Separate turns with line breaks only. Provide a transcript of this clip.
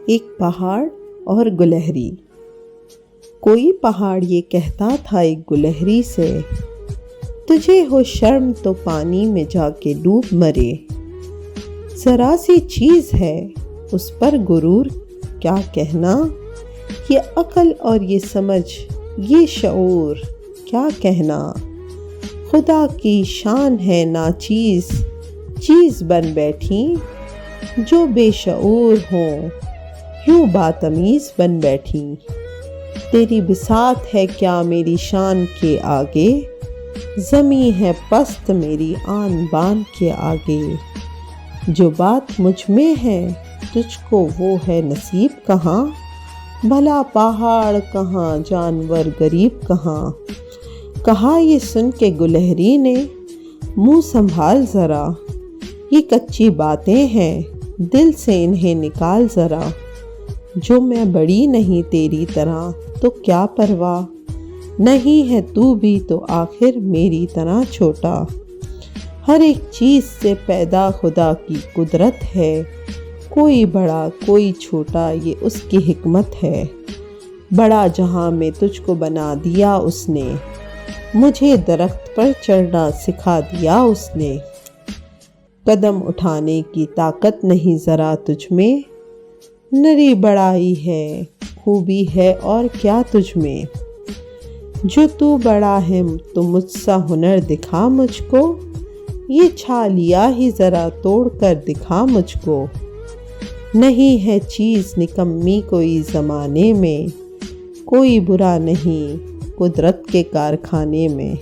ایک پہاڑ اور گلہری۔ کوئی پہاڑ یہ کہتا تھا ایک گلہری سے، تجھے ہو شرم تو پانی میں جا کے ڈوب مرے۔ ذرا سی چیز ہے اس پر غرور کیا کہنا، یہ عقل اور یہ سمجھ یہ شعور کیا کہنا۔ خدا کی شان ہے ناچیز چیز بن بیٹھی، جو بے شعور ہوں یوں باتمیز بن بیٹھی۔ تیری بساط ہے کیا میری شان کے آگے، زمیں ہے پست میری آن بان کے آگے۔ جو بات مجھ میں ہے تجھ کو وہ ہے نصیب کہاں، بھلا پہاڑ کہاں جانور غریب کہاں۔ کہا یہ سن کے گلہری نے، منہ سنبھال ذرا، یہ کچی باتیں ہیں دل سے انہیں نکال ذرا۔ جو میں بڑی نہیں تیری طرح تو کیا پرواہ، نہیں ہے تو بھی تو آخر میری طرح چھوٹا۔ ہر ایک چیز سے پیدا خدا کی قدرت ہے، کوئی بڑا کوئی چھوٹا یہ اس کی حکمت ہے۔ بڑا جہاں میں تجھ کو بنا دیا اس نے، مجھے درخت پر چڑھنا سکھا دیا اس نے۔ قدم اٹھانے کی طاقت نہیں ذرا تجھ میں، نری بڑائی ہے خوبی ہے اور کیا تجھ میں۔ جو تو بڑا ہے تو مجھ سا ہنر دکھا مجھ کو، یہ چھالیا ہی ذرا توڑ کر دکھا مجھ کو۔ نہیں ہے چیز نکمی کوئی زمانے میں، کوئی برا نہیں قدرت کے کارخانے میں۔